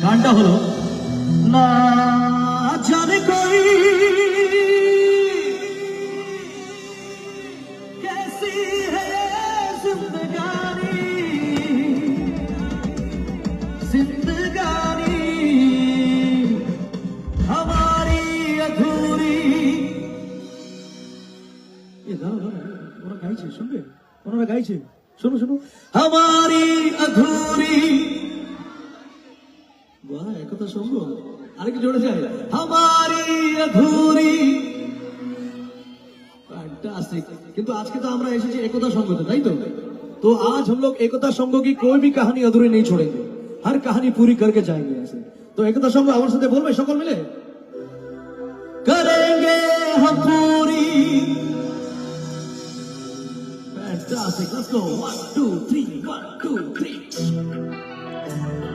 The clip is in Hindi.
গানটা হলো না জানে কই कैसी है जिंदगानी जिंदगानी हमारी अधूरी ये गाओ ওরা গাইছে শুনবে ওরা গাইছে শোনো শোনো हमारी अधूरी वाह একতা সঙ্গ আরেকটু জোরে যায় हमारी अधूरी फैंटास्टिक किंतु आज के तो আমরা এসেছি একতা সঙ্গতে তাই তো तो आज हम लोग एकता संघ की कोई भी कहानी अधूरी नहीं छोड़ेंगे हर कहानी पूरी करके जाएंगे ऐसे तो एकता संघ আমার সাথে বলবে সকল মিলে करेंगे हम पूरी फैंटास्टिक लेट्स गो 1 2 3 1 2 3